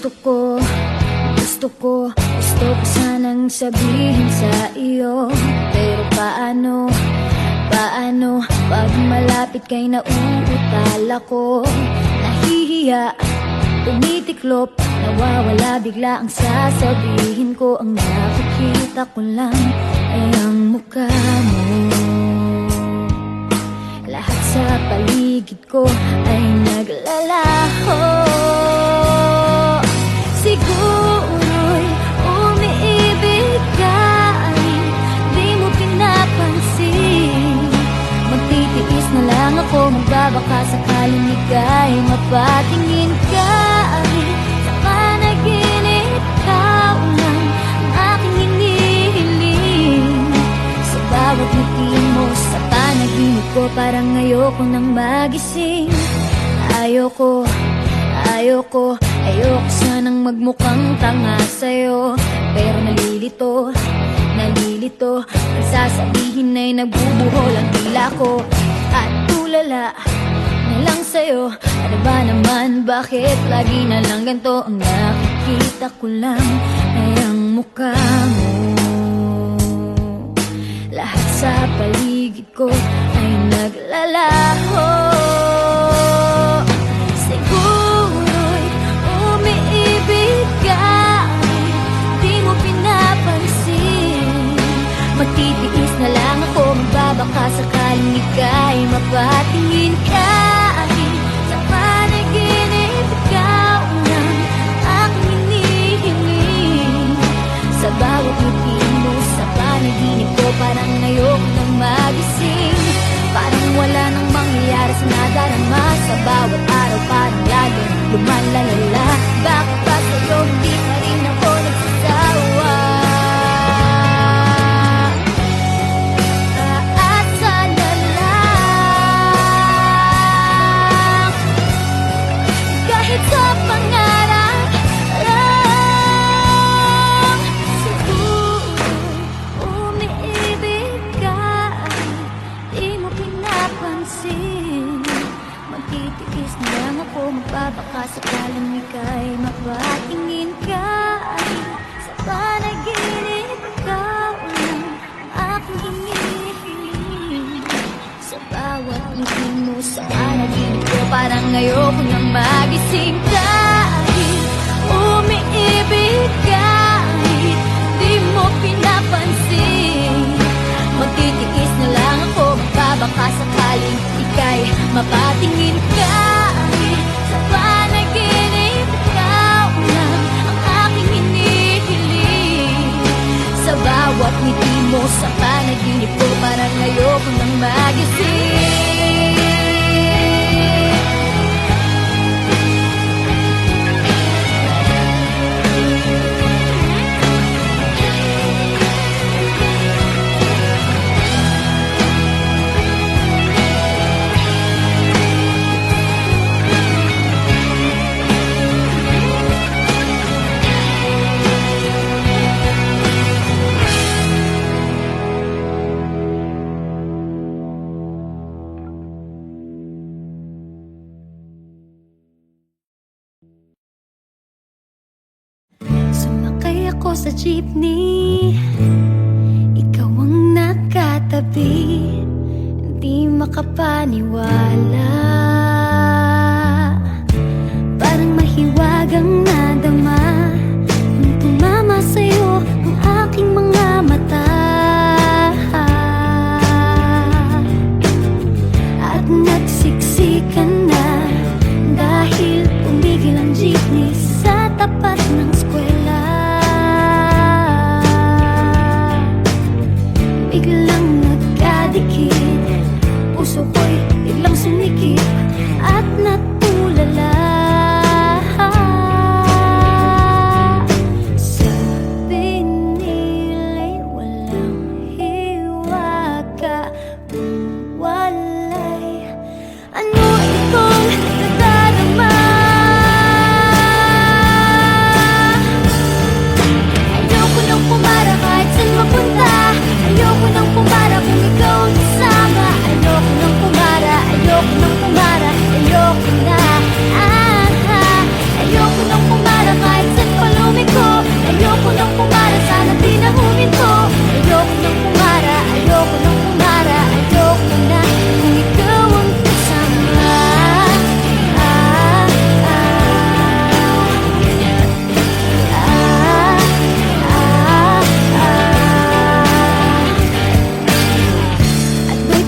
Gusto ko sanang sabihin sa iyo, pero paano pag malapit kay nauutal ako. Nahihiya, tumitiklop, nawawala bigla ang sasabihin ko. Ang nakikita ko lang ay ang mukha mo. Lahat sa paligid ko ay naglalaho. Siguro'y umiibig ka, di mo pinapansin. Magtitiis na lang ako, magbabaka sakaling ika'y mapatingin ka. Sa panaginip, ikaw lang ang aking hinihiling. Sa bawat ngiti mo sa panaginip ko, parang ayoko nang magising. Ayoko sanang magmukhang tanga sa'yo, pero nalilito. Ang sasabihin ay nagbubuhol ang tila ko, at tulala na lang sa'yo. Ano ba naman, bakit lagi na lang ganito? Ang nakikita ko lang ay ang mukha mo. Lahat sa paligid ko ay naglalaho. Siguro'y umiibig ka, di mo pinapansin. Magtitiis na lang ako, magbabaka sakaling ika'y mapatingin ka. Sa panaginip, ikaw lang ang hinihiling. Sa bawat ngiti mo sa panaginip ko, parang ayoko nang magising. Parang wala nang mangyayari sa nadarama. Sa bawat araw parang lalo lumalalala. Bakit ba sa'yo hindi pa rin ako nagsasawa? Aasa na lang, kahit sa pangarap lang. Siguro'y umiibig ka, di mo pinapansin. Magtitiis na lang ako, magbabaka sakaling ika'y mapatingin ka. Sa panaginip, ikaw lang ang aking hinihiling. Sa bawat ngiti mo sa panaginip ko, parang ayoko nang magising. Kahit umiibig ka, di mo pinapansin. Magtitiis na lang ako, magbabaka sakaling ika'y mapatingin ka. Sa panaginip, ikaw lang ang aking hinihiling. Sa bawat ngiti mo sa panaginip ko, parang ayoko nang magising. Sumakay ako sa jeepney, ikaw ang nakatabi. Hindi makapaniwala, parang mahiwagang nadama nung tumama sa'yo ang aking mga mata. At nagsiksikan na dahil tumigil ang jeepney sa tapat ng eskwela. Biglang nagkadikit, puso ko'y biglang sumikip at natulala.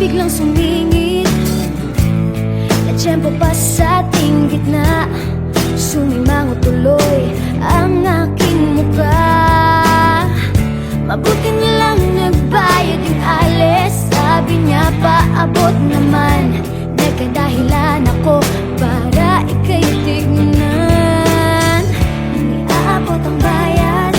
biglang sumingit na tiyempo pa sa ating gitna. Sumimango tuloy ang aking mukha. Mabuti nilang nagbayad yung alis. Sabi niya paabot naman. Nagkadahilan ako para ika'y tignan. Iniaabot ang bayad,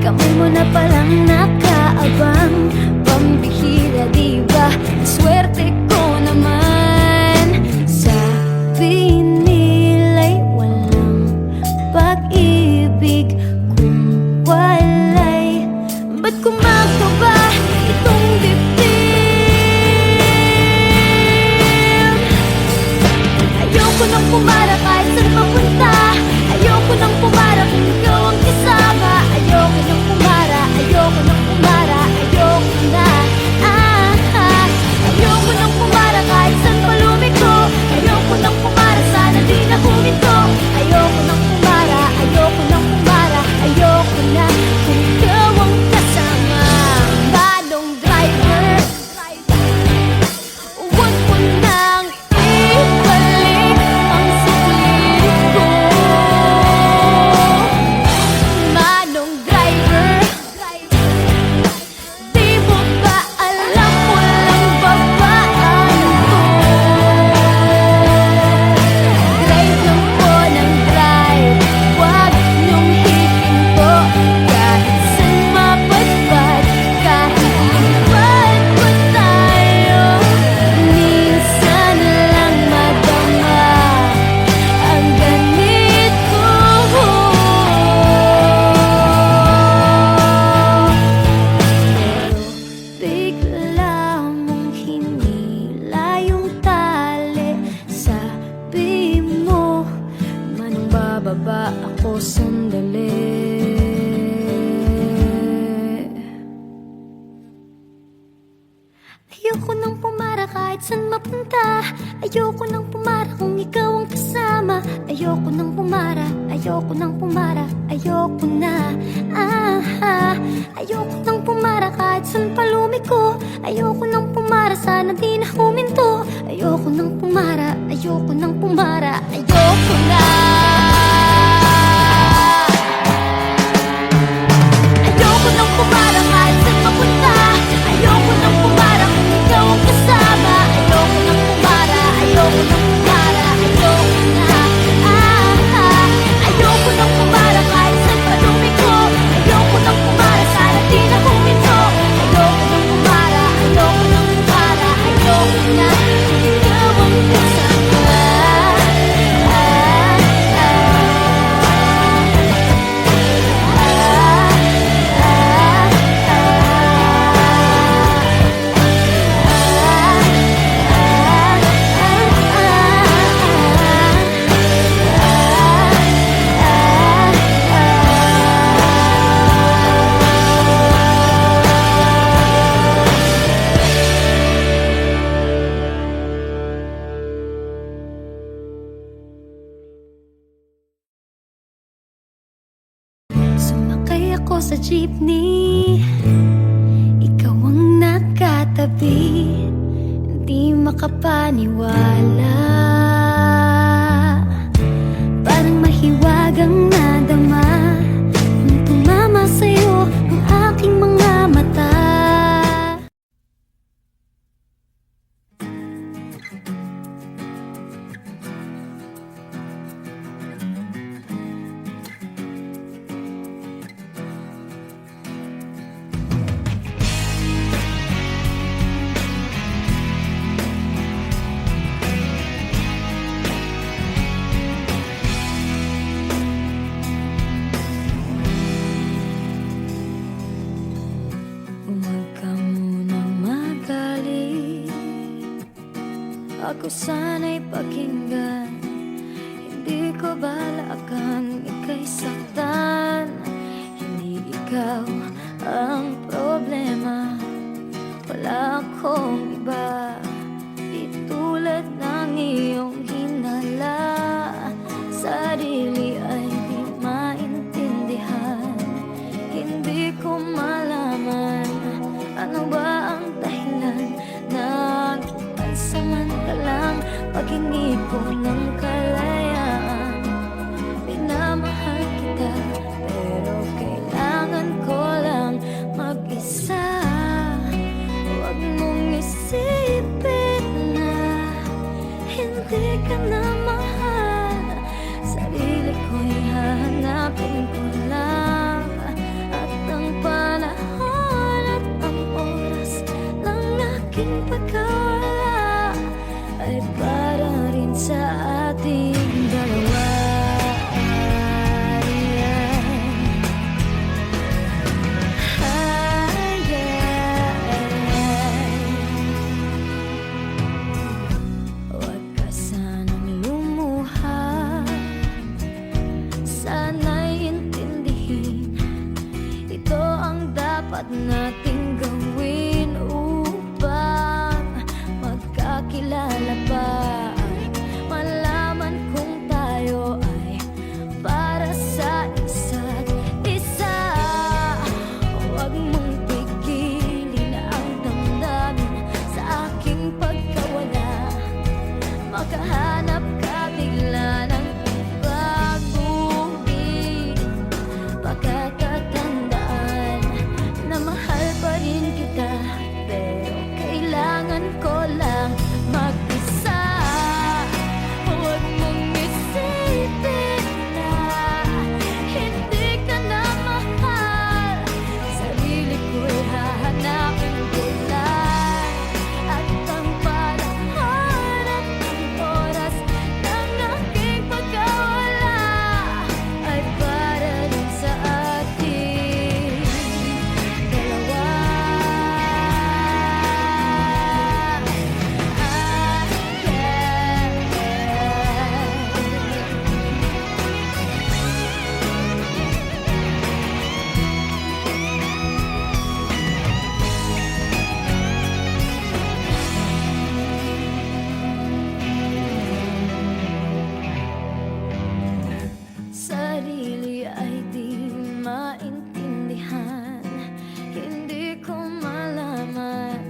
kamay mo na palang nakaabang. Pambihira diba, swerte ko naman. Sabi nila'y walang pag-ibig kung walay. Ba't kumakaba itong dibdib? Ayoko nang pumara kahit saan mapunta. Ayoko nang pumara kung ikaw ang kasama. Ayoko nang pumara, ayoko nang pumara, ayoko na. Ayoko nang pumara kahit saan palumiko. Ayoko nang pumara, sana di na huminto. Ayoko nang pumara, ayoko nang pumara, ayoko na kung ikaw ang kasama. Manong driver, huwag mo nang ibalik ang saglit ko. Manong driver, di mo ba alam walang babaan ko? Drive lang po ng drive, huwag niyong hihinto. Kahit saan mapadpad, kahit lipad pa tayo, minsan lang madama ang ganito. Pero bigla mong hinila yung tali. Sabi mo, manong bababa ako sandali. Ayoko nang pumara kahit saan mapunta. Ayoko nang pumara kung ikaw ang kasama. Ayoko nang pumara, ayoko nang pumara, ayoko na. Ayoko nang pumara kahit saan palumiko. Ayoko nang pumara, sana di na huminto. Ayoko nang pumara, ayoko nang pumara, ayoko na. Ayoko nang pumara kahit saan mapunta. Ayoko nang pumara kung ikaw ang kasama. Ayoko nang pumara, ayoko nang pumara, ayoko na. Ayoko nang pumara kahit saan palumiko. Ayoko nang pumara, sana di na huminto. Ayoko nang pumara, ayoko nang pumara, ayoko na kung ikaw ang kasama. Sumakay ako sa jeepney, ikaw ang nakatabi. Hindi makapaniwala, parang mahiwagang nadama nung tumama sa'yo ang aking mga mata. Ako sana'y pakinggan, hindi ko balakan ika'y saktan. Hindi ikaw ang problema, wala akong iba. Di tulad ng iyong hinala, sarili ay di maintindihan. Hindi ko malaman ano ba ang dahilan na paghingi ko ng kalayaan. Minamahal kita, pero kailangan ko lang mag-isa. Huwag mong isipin na hindi ka na mahal. Sarili ko'y hahanapin ko lang. At ang panahon at ang oras ng aking pagkawala ay para rin sa ating dalawa. Huwag ka sanang lumuha, sana'y intindihin. Ito ang dapat nating gawin upang magkakilala pa at malaman kung tayo ay para sa isa't isa. Huwag mong pigilin ang damdamin sa aking pagkawala. Makahanap ka bigla ng ibang ngunit pagkakatandaan na mahal pa rin kita, pero kailangan ko lang mag-isa. Huwag mong isipin na hindi ka na mahal. Sarili ko'y hahanapin ko lang. At ang panahon at ang oras ng aking pagkawala ay para rin sa ating dalawa. Sarili ay di maintindihan. Hindi ko malaman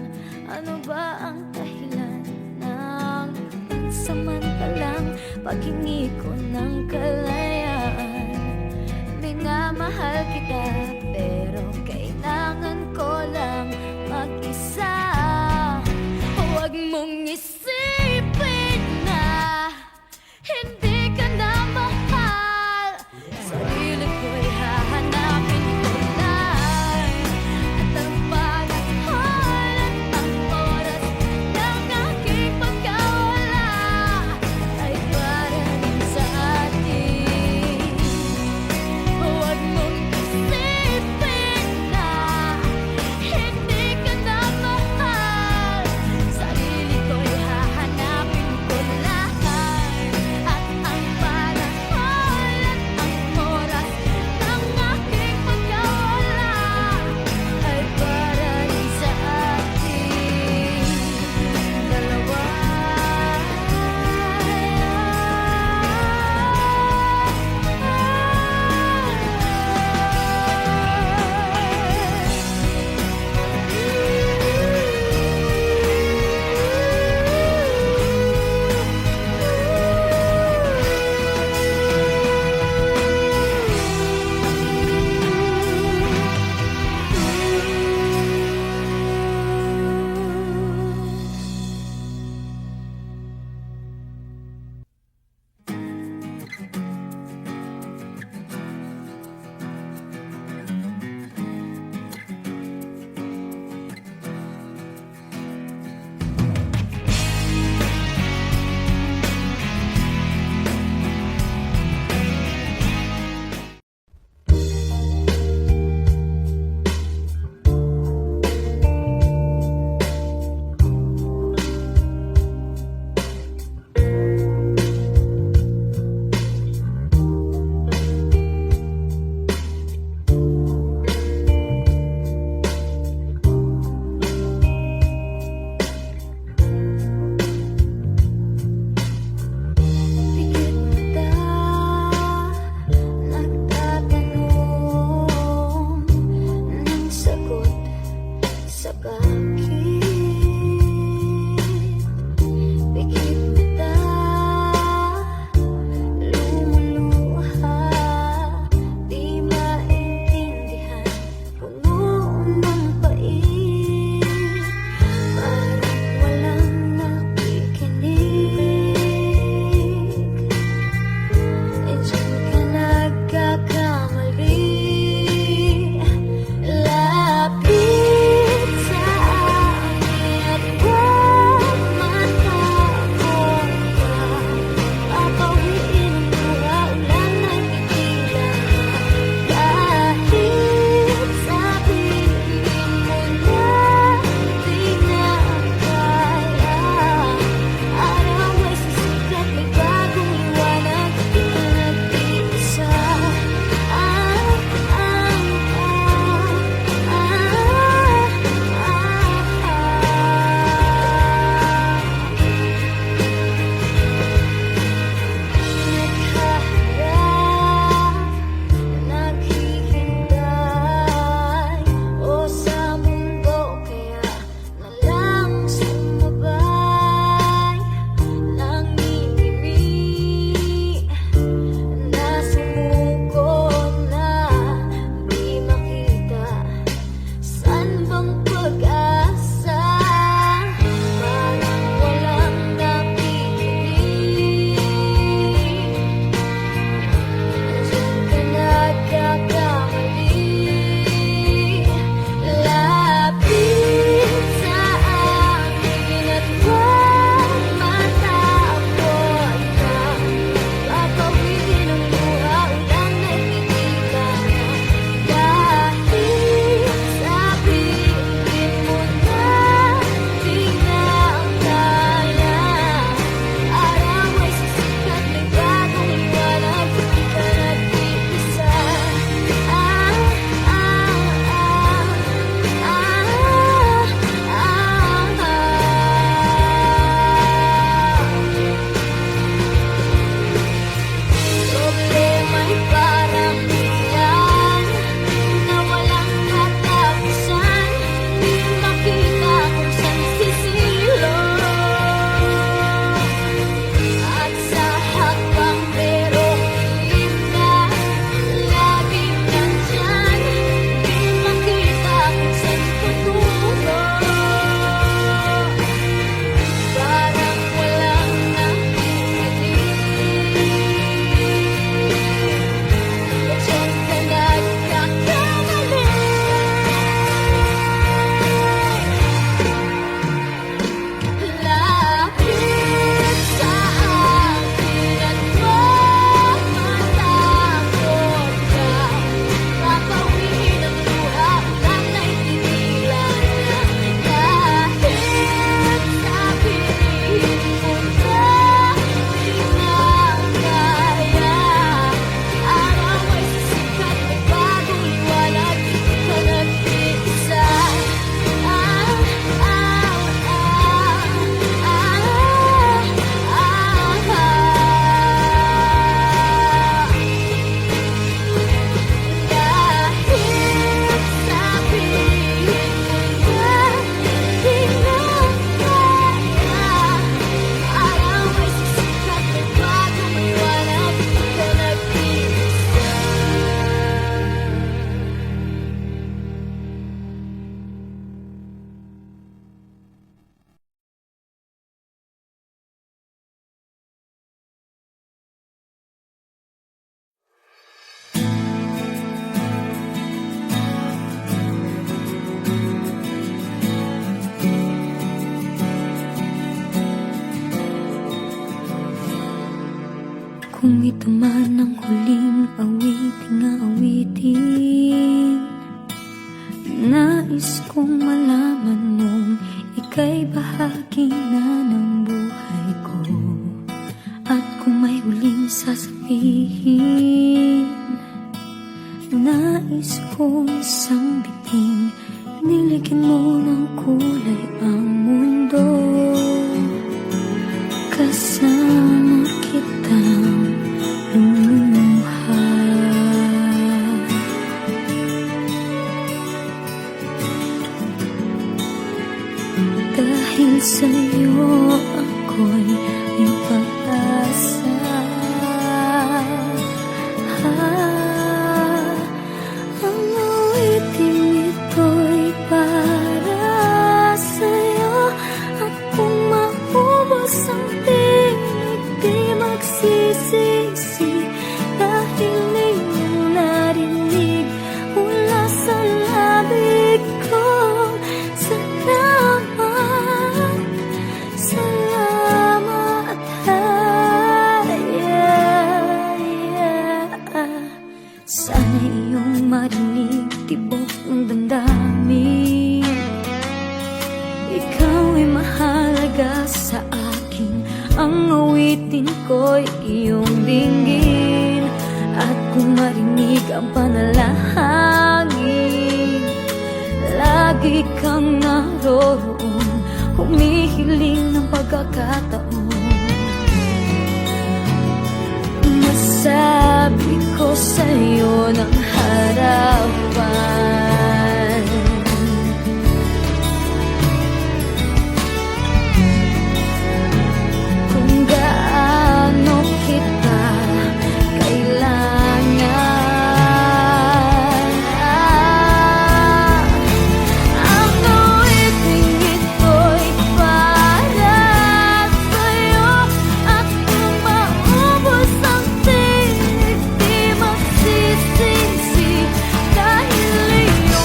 ano ba ang dahilan ng pansamantalang paghingi ko ng kalayaan. Minamahal kita, pero kailangan ko lang mag-isa. Huwag mong isipin na hindi ka na mahal. Sarili ko'y hahanapin ko lang. At ang panahon at ang oras ng aking pagkawala ay para rin sa atin. Huwag mong isipin Kung ito man ang huling awiting nais kong malaman mong ika'y bahagi na ng buhay ko. At kung may huling sasabihin, nais kong isang biting niligyan mo ng kulay ang mundo. Kasama kitang lumuha. Dahil sa'yo ako'y may pag-asa. Ang awiting ito'y para sa'yo. At kung maubos ang tinig, di magsisisi. Dahil iyong narinig mula sa labig ko. Salamat, salamat, sana iyong marinig tibok ng damdamin. Ikaw ay mahalaga sa akin. Ang awitin ko'y iyong dinggin. At kung marinig ang panalangin, lagi kang naroon, humihiling ng pagkakataon. Masabi ko sa'yo ng harapan, kung gaano kita kailangan. Ang awiting ito'y para sa'yo. At kung maubos ang tinig, di magsisisi. Dahil iyong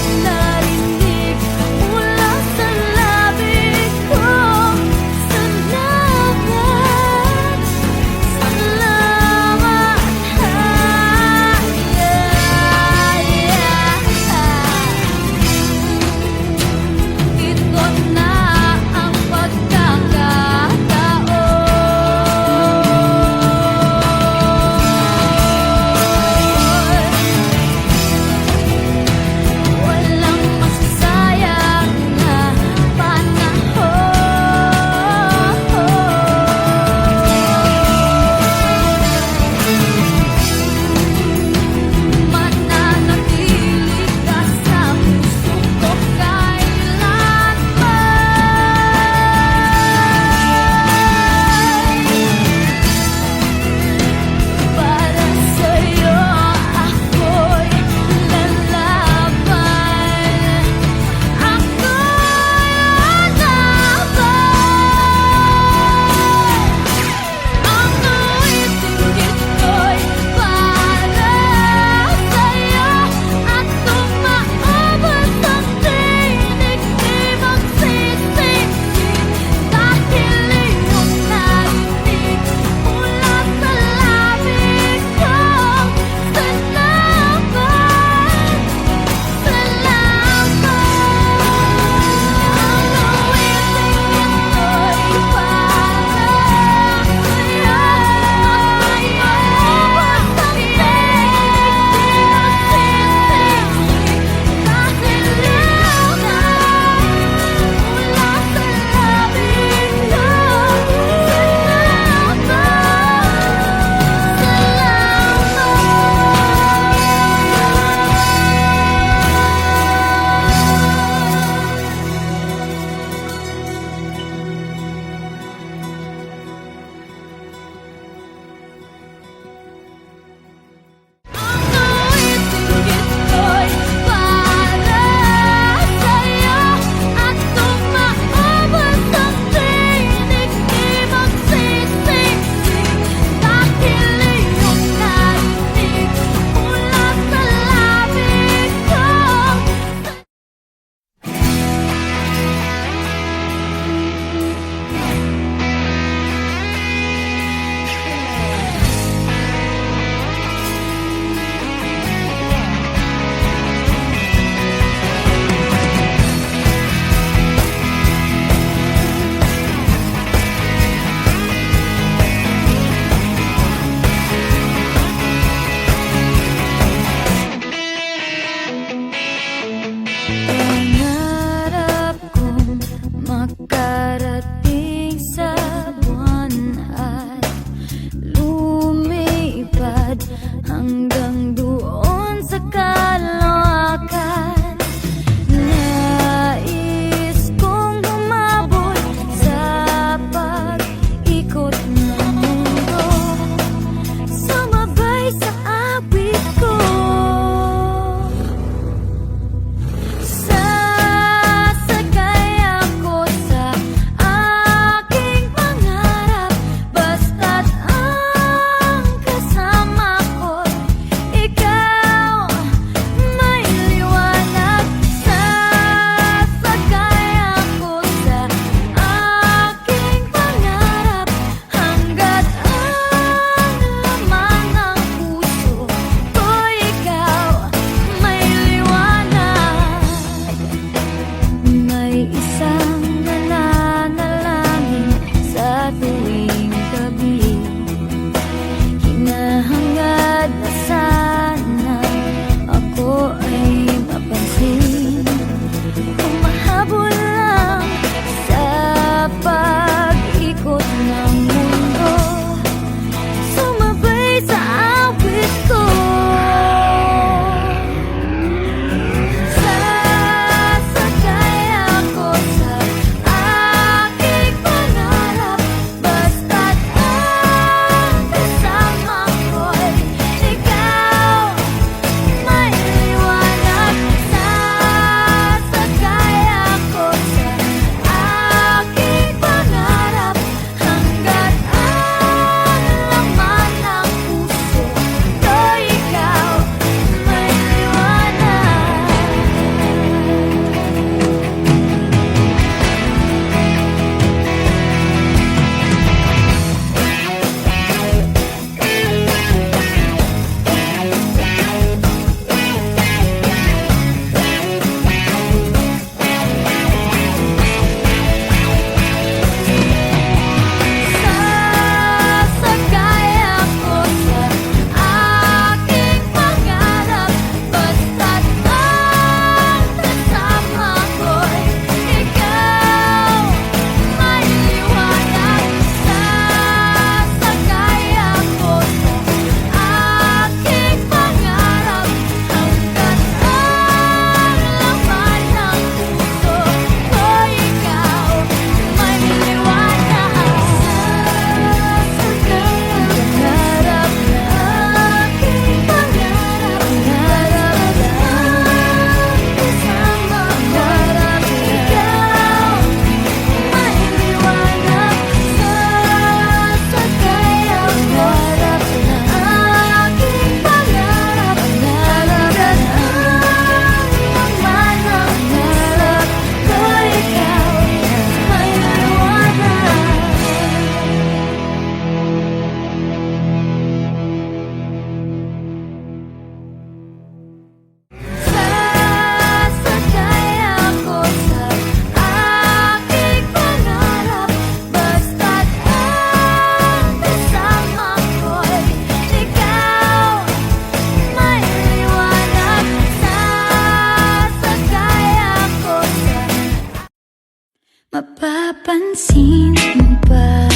pansin mo ba?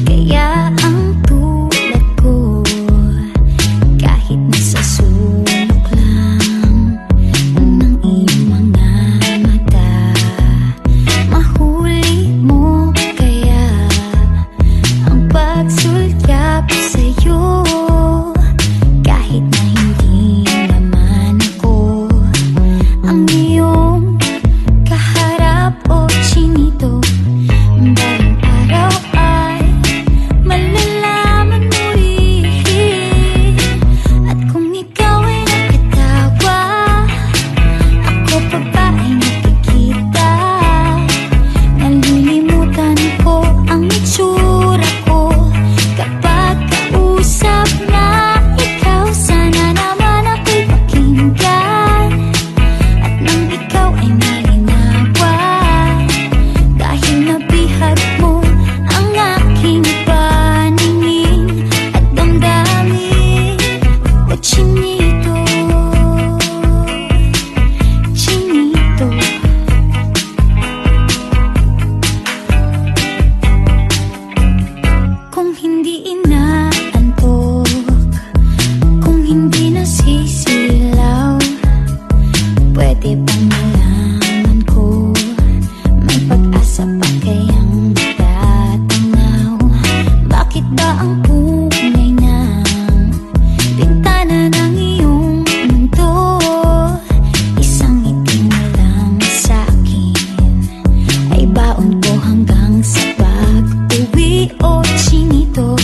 Kaya ang tulad ko, kahit nasa sulok lang ng iyong mga mata, mahuli mo kaya ang pagsulyap sa'yo, kahit na hindi naman ako ang iyong kaharap o chinito. Balang araw ay malalaman mo rin, at kung ikaw ay nakatawa, ako pa ba ay nakikita? Nalilimutan ko ang itsura ko kapag kausap na ikaw. Sana naman ako'y pakinggan, at nang ikaw ay malinawan, dahil nabihag mo ang aking paningin at damdamin. O chinito, chinito, kung hindi inaantok, kung hindi nasisilaw, pwede bang malaman ko, may pag-asa pa kayang matatanaw? Bakit ba ang pungay ng bintana ng iyong mundo isang ngiti mo lang sa'kin, ay baon ko hanggang sa pag-uwi? O chinito,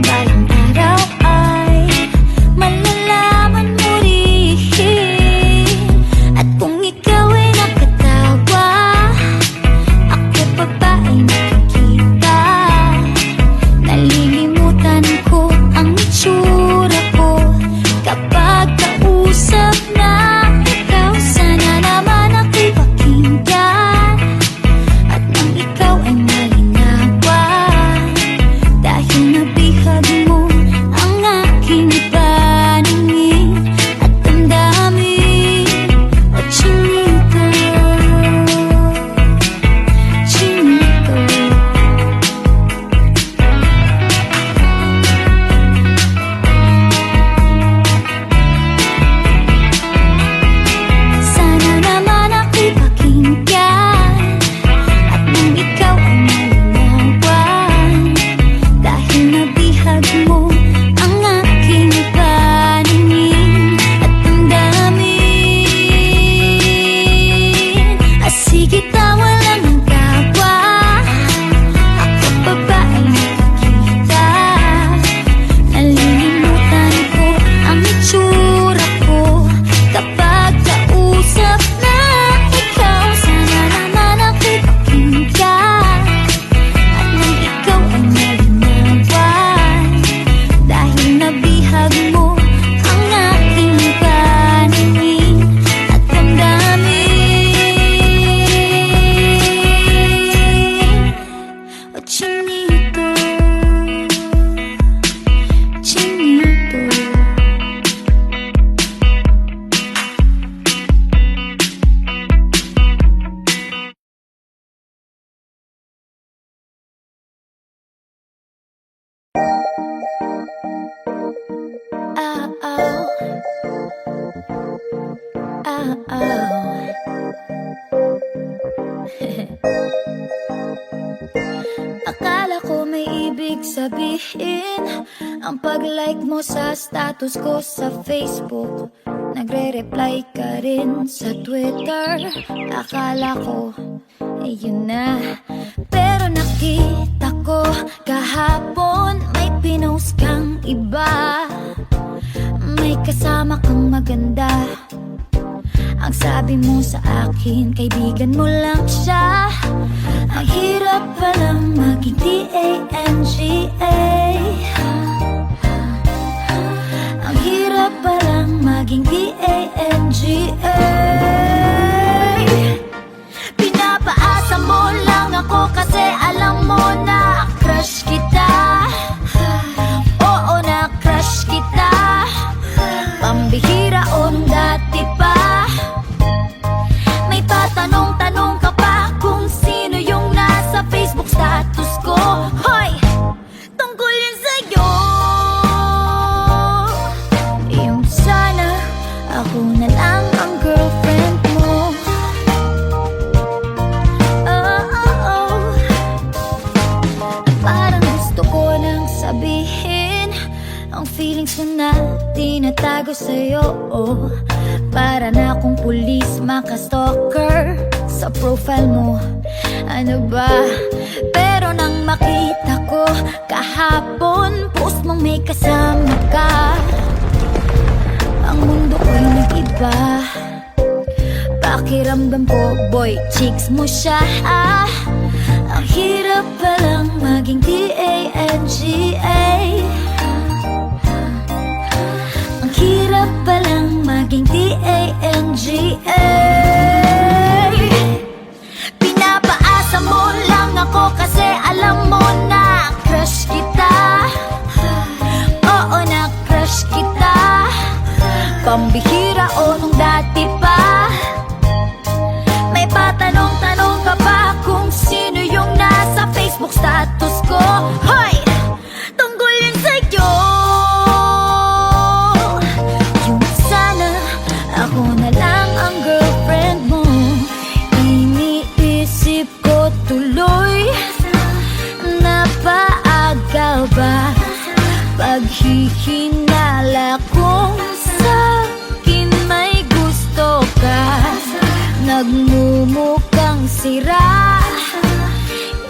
balang araw ay malalaman mo rin, at kung ikaw ay nakatawa, ako pa ba ay nakikita? Nalilimutan ko ang itsura ko kapag kausap na ikaw. Sana naman ako'y pakinggan, at nang ikaw ay malinawan, dahil nabihag mo ang aking paningin at damdamin. O chinito, chinito, sana naman ako'y pakinggan, at nang ikaw ay malinawan, dahil nabihag mo ang aking paningin at damdamin. Sige, tawa lang ang gawa, ako pa ba ay nakikita? Nalilimutan ko ang itsura ko kapag kausap na ikaw. Sana naman ako'y pakinggan, at nang ikaw ay malinawan, dahil nabihag mo ang aking paningin at damdamin. O chinito, chinito, ah, ah, ah, ah. Akala ko may ibig sabihin ang pag-like mo sa status ko sa Facebook. Nagre-reply ka rin sa Twitter. Akala ko, yun na. Pero nakita ko kahapon may pinost kang iba. May kasama kang maganda. Ang sabi mo sa akin, kaibigan mo lang siya. Ang hirap palang maging D-A-N-G-A. Ang hirap palang maging D-A-N-G-A. Pinapaasa mo lang ako kasi alam mo na crush kita. Oo, na crush kita. Pambihira o dati pa. May patanong-tanong ka pa kung sino yung nasa feelings ko na tinatago sa'yo, oh. Para na akong pulis maka-stalker sa profile mo. Ano ba? Pero nang makita ko kahapon post mong may kasama ka, ang mundo ko'y nag-iba. Pakiramdam ko, boy, chicks mo siya, ah. Ang hirap palang maging T-A-N-G-A. Ang hirap palang maging T-A-N-G-A. Pinapaasa mo lang ako kasi alam mo na crush kita. Oo, na crush kita. Pambihira o nung dati pa. May patanong-tanong ka pa kung sino yung nasa Facebook status ko. Hoy! Tungkol yun sa'yo. Yung sana ako na lang ang girlfriend mo. Iniisip ko tuloy, napaaga ba paghihinala kung sa'kin may gusto ka. Nagmumukhang sira,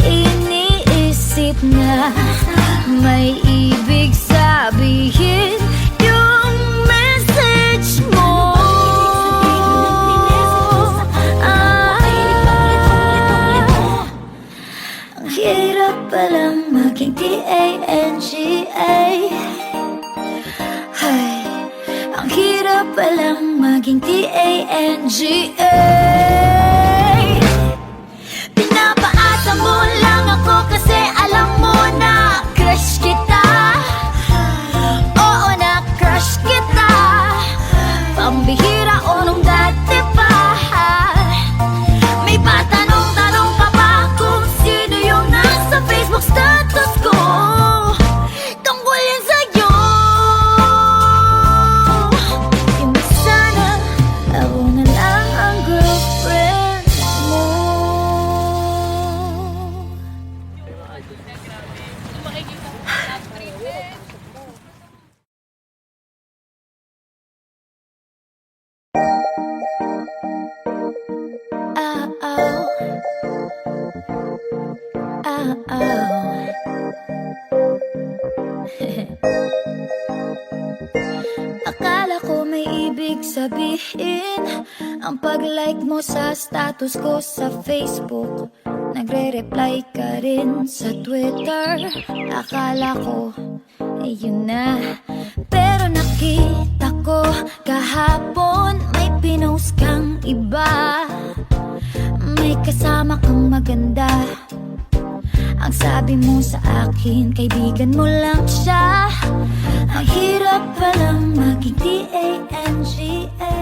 iniisip na may ibig sabihin yung message mo. Ang hirap palang maging T-A-N-G-A. Ay, ang hirap palang maging T-A-N-G-A. Pinapaasa mo lang ako kasi alam mo na crush kita. Oo, na crush kita. Pambihira o nung dati pa. May patanong-tanong ka pa kung sino yung nasa Facebook status ko. Tungkol yan sa'yo. Yung sana ako na lang ang girlfriend mo. Akala ko may ibig sabihin ang pag-like mo sa status ko sa Facebook. Nagre-reply ka rin sa Twitter. Akala ko ayun na, pero nakita ko kahapon may pinost kang iba. May kasama kang maganda. Ang sabi mo sa akin, kaibigan mo lang siya. Ang hirap palang maging T-A-N-G-A.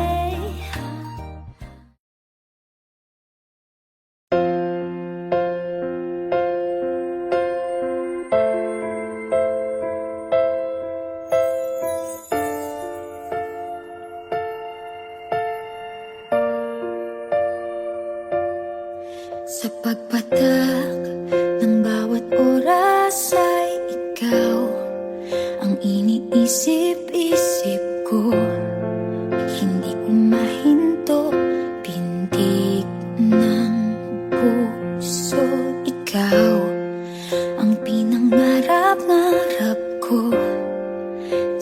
Sa pagpatak ng bawat oras ay ikaw ang iniisip-isip ko. Hindi ko mahinto, pintig ng puso. Ikaw ang pinangarap-ngarap ko.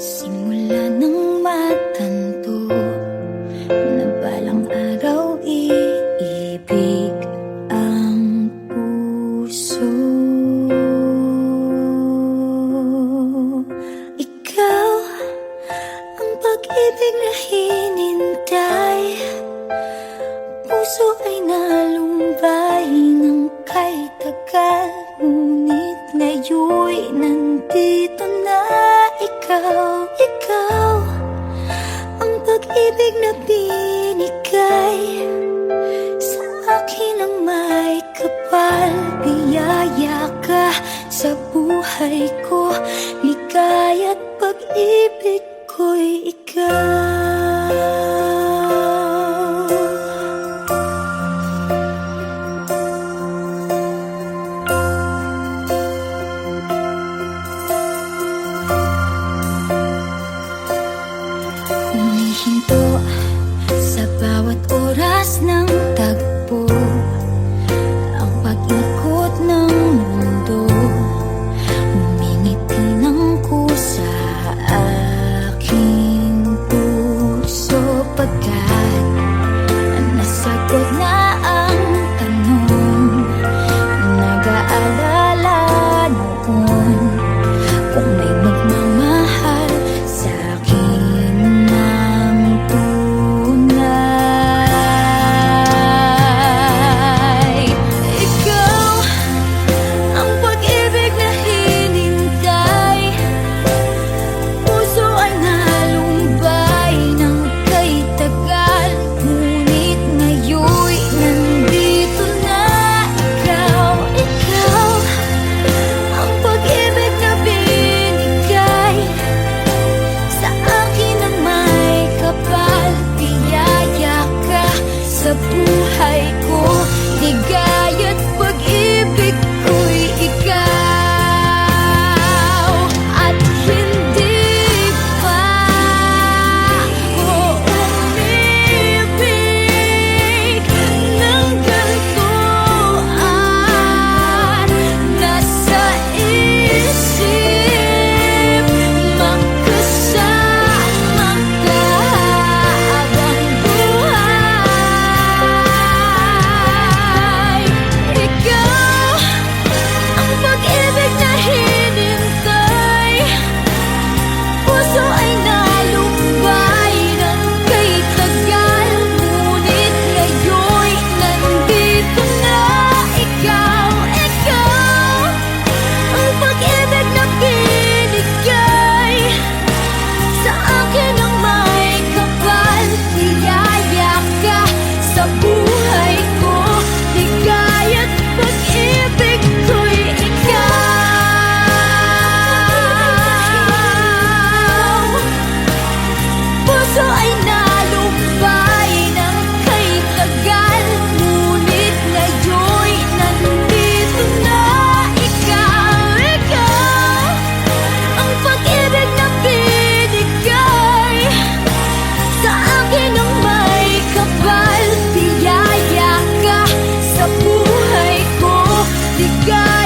Simula nang matanto na balang araw iibig ang puso. Ikaw ang pag-ibig na hinintay. Puso ay nalumbay ng kay tagal. Ngunit ngayon'y nandito na ikaw. Ikaw ang pag-ibig na binigay sa akin ang may kapal. Biyaya ka sa buhay ko, ligaya't pag-ibig ko'y ikaw.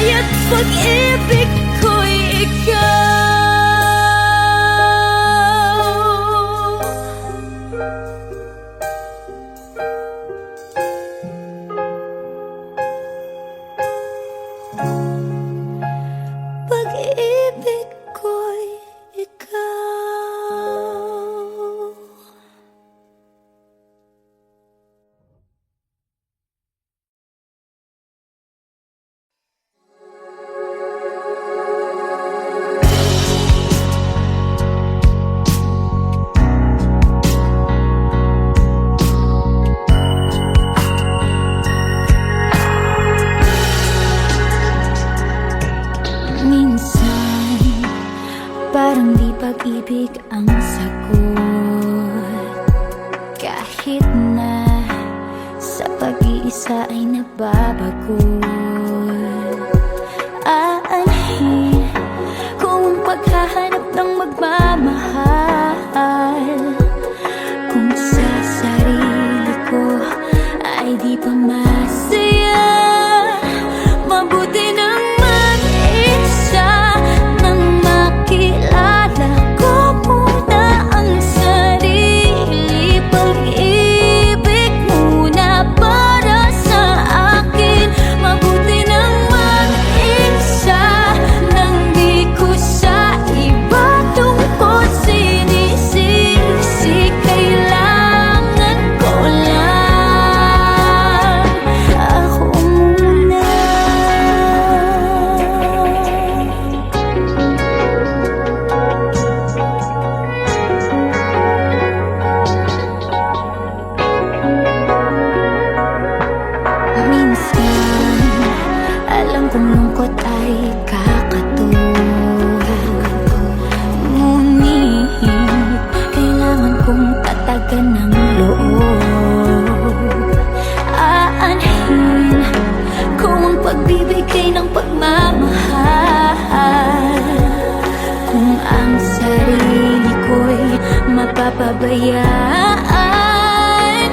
kaya't pag-ibig ko'y ikaw. Pag-ibig ko'y ikaw. Minsan, parang di pag-ibig ang sagot. Kahit na sa pag-iisa ay nababago. Aanhin kung ang paghahanap ng magmamahal, kung sa sarili ko ay di pa masaya. Mabuti nang mag-isa nang makilala ko muna ang sarili. Pag-ibig muna para sa akin. Mabuti nang mag-isa nang di ko sa iba tungkol sinisisi. Kailangan ko lang ako muna. Minsan, alam kong lungkot ay kakatuwa. Ngunit, kailangan kong tatagan ng loob. Aanhin kung ang pagbibigay ng pagmamahal, kung ang sarili ko'y mapapabayaan.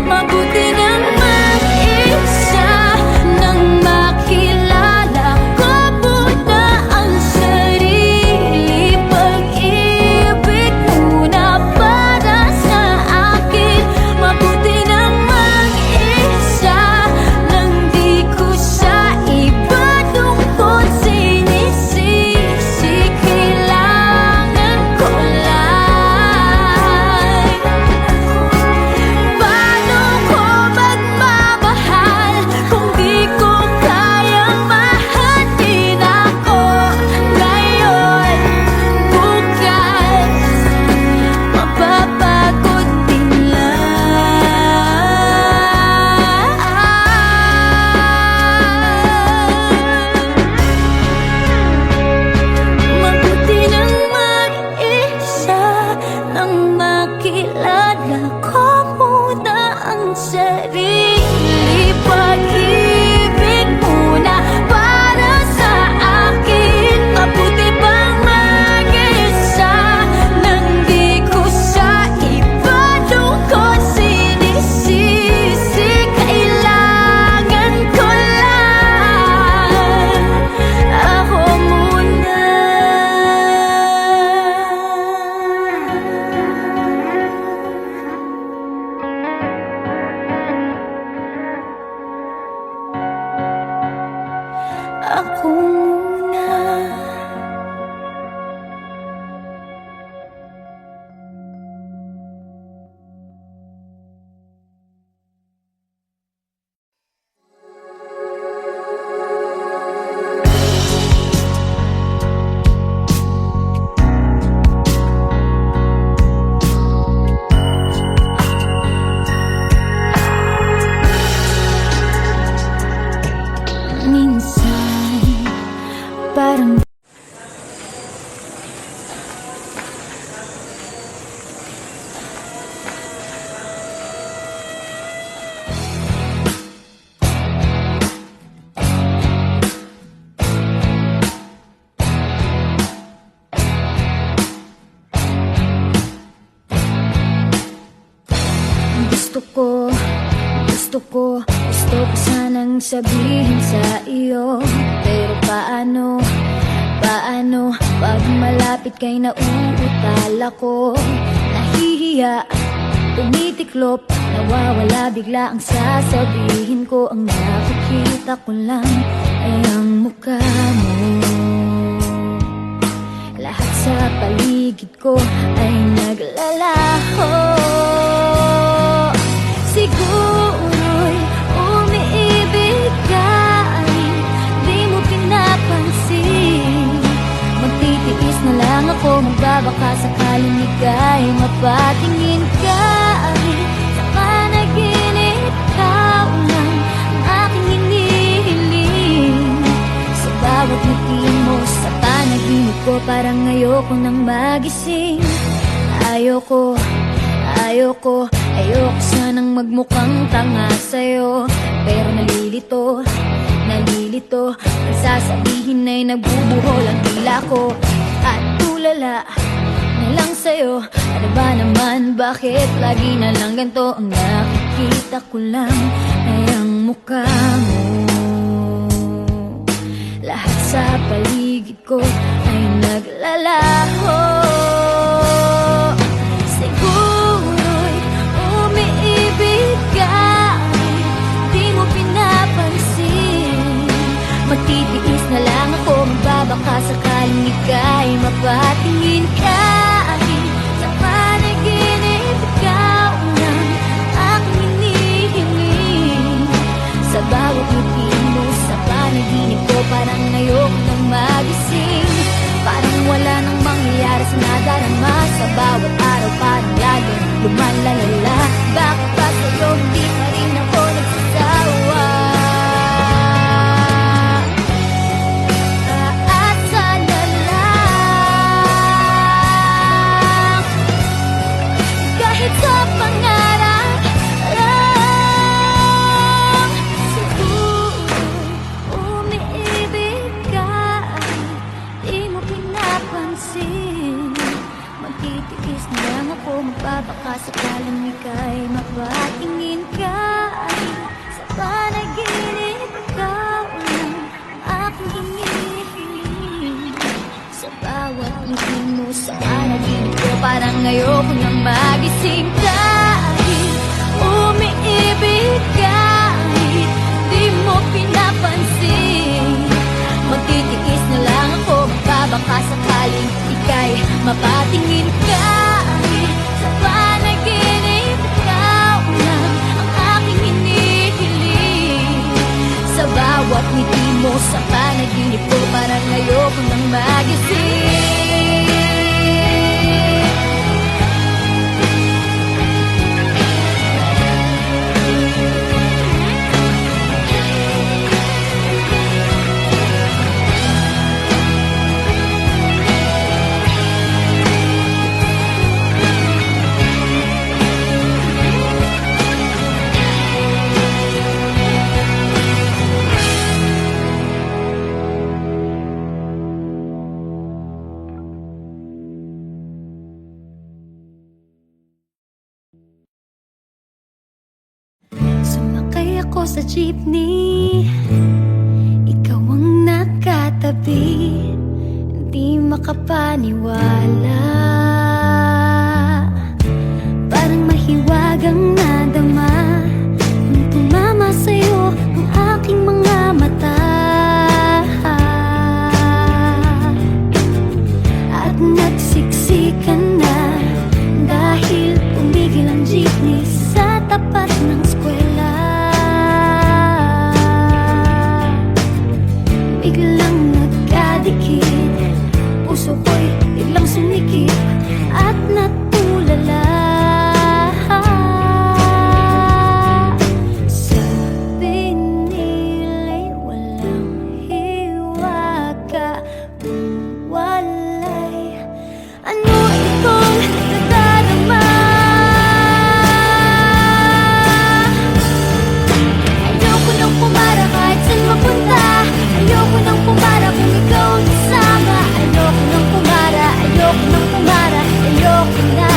Mabuti nang mag-isa nang makilala ko muna ang sarili. Pag-ibig muna para sa akin. Mabuti nang mag-isa nang di ko sa iba tungkol sinisisi. Kailangan ko lang. Paano ko magmamahal kung di ko kayang mahalin ako ngayon? Bukas, mapapagod din lang. Mabuti nang mag-isa nang makilala ko muna ang sarili. Pag-ibig muna para sa akin. Mabuti bang mag-isa nang di ko sa iba tungkol sinisisi. Kailangan ko lang ako muna. Ako muna. Minsan, parang gusto Gusto ko sanang sabihin sa iyo, pero paano pag malapit kay nauutal ako? Nahihiya, tumitiklop, nawawala bigla ang sasabihin ko. Ang nakikita ko lang ay ang mukha mo. Lahat sa paligid ko ay naglalaho. Siguro'y umiibig ka, ay di mo pinapansin. Magtitiis na lang ako, magbabaka sakaling ika'y mapatingin ka. Ay sa panaginip, ikaw lang ang aking hinihiling. Sa bawat ngiti mo sa panaginip ko, parang ayoko nang magising. Ayoko sanang magmukhang tanga sa'yo, pero nalilito ang sasabihin ay nagbubuhol ang tila ko. At tulala na lang sa'yo, ano ba naman, bakit lagi na lang ganito? Ang nakikita ko lang ay ang mukha mo. Lahat sa paligid ko ay naglalaho. Siguro'y umiibig ka, di mo pinapansin. Magtitiis na lang ako, magbabaka sakaling ika'y mapatingin ka. Sa panaginip, ikaw lang aking hinihiling. Sa bawat ngiti mo sa panaginip ko, parang ayoko nang magising. Parang wala nang mangyayari sa nadarama. Sa bawat araw parang lalo lumalalala. Bakit ba sa'yo hindi pa rin ako nagsasawa? Aasa na lang, kahit sa pangarap lang. Siguro umiibig ka, di mo pinapansin. Magtitiis na lang ako, magbabaka sakaling ika'y mapatingin ka. Sa panaginip, ikaw lang ang aking hinihiling. Sa bawat ngiti mo sa panaginip ko, parang ayoko nang magising. Kahit umiibig ka, di mo pinapansin. Magtitiis na lang ako, magbabaka sakaling ika'y mapatingin ka. Sa panaginip, ikaw lang ang aking hinihiling. Sa bawat ngiti mo sa panaginip ko, parang ayoko nang magising. Sumakay ako sa jeepney, ikaw ang nakatabi. Di makapaniwala, parang mahiwagang nadama nung tumama sa'yo ang aking mga mata. At nagsiksikan na dahil tumigil ang jeepney sa tapat ng eskwela. Biglang nagkadikit, puso ko'y biglang sumikip at natulala. Sabi nila'y walang hiwaga kung walay ano itong nadadarama. Ayoko nang pumara kahit saan mapunta. Ayoko nang pumara kung ikaw nasama. Ayoko nang pumara, ayoko nang pumara, ayoko na.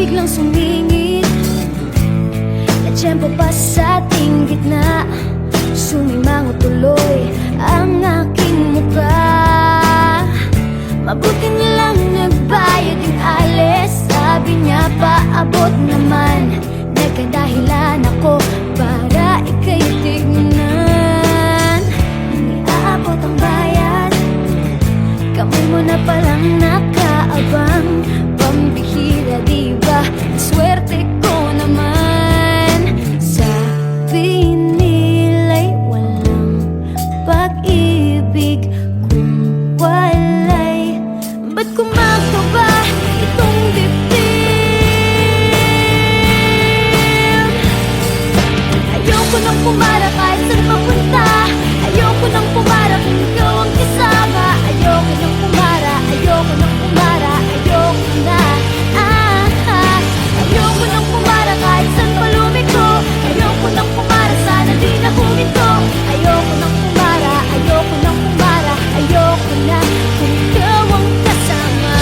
biglang sumingit na tiyempo pa sa ating gitna. Sumimango tuloy ang aking muka. Mabuti na lang nagbayad yung alis. Sabi niya paabot naman. Nagkadahilan ako para ika'y tignan. Hindi aabot ang bayad, kamay mo na palang nakaabang. Pambihira diba, swerte ko naman. Sabi nila'y walang pag-ibig kung walay. Ba't kumakaba itong dibdib? Ayoko nang pumara kahit saan papunta. Ayoko nang pumara kung ikaw ang kasama. Ayoko nang pumara, ayoko nang pumara, ayoko na. Ayoko nang pumara kahit saan palumiko. Ayoko nang pumara, sana di na huminto. Ayoko nang pumara, ayoko nang pumara, ayoko na kung ikaw ang kasama.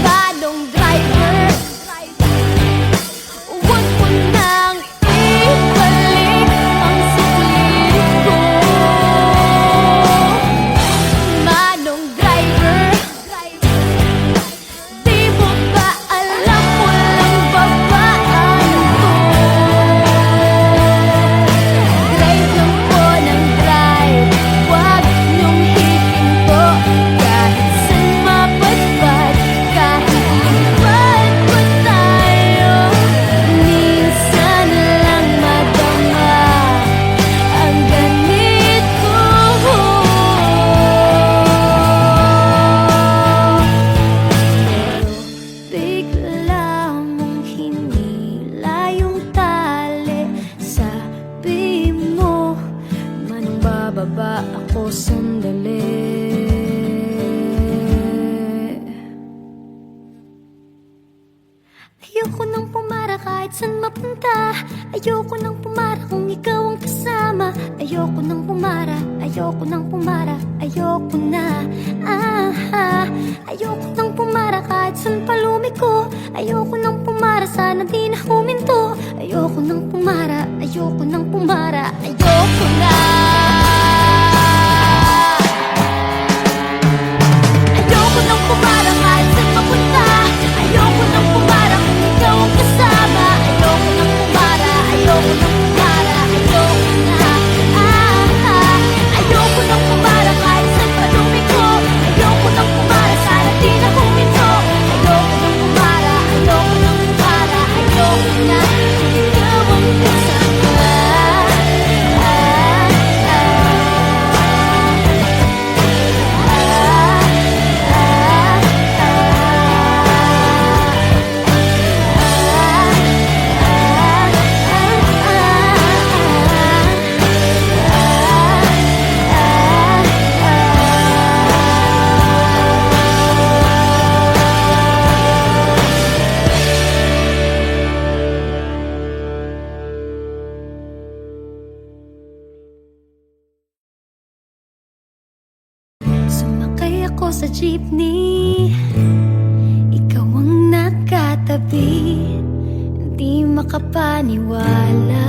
Badong driver, huwag mo nang ibalik ang sulit ko. Manong driver, di mo ba alam walang babaan to? Drive lang po ng drive, huwag niyong hihinto. Kahit saan mapadpad, kahit lipat pa tayo, minsan lang madama ang ganito. Pero bigla mong hinila yung tali. Sabi mo, manong bababa ako sandali. Ayoko nang pumara kahit saan mapunta. Ayoko nang pumara kung ikaw ang kasama. Ayoko nang pumara, ayoko nang pumara, ayoko na. Ayoko nang pumara kahit saan palumiko. Ayoko nang pumara, sana di na huminto. Ayoko nang pumara, ayoko nang pumara, ayoko na. Ayoko nang pumara kahit saan mapunta. Ayoko nang pumara kung ikaw ang kasama. Ayoko nang pumara, ayoko nang pumara, ayoko na. Ayoko nang pumara kahit saan palumiko. Ayoko nang pumara, sana di na huminto. Ayoko nang pumara, ayoko nang pumara, ayoko na kung ikaw ang kasama. Sumakay ako sa jeepney, ikaw ang nakatabi. Hindi makapaniwala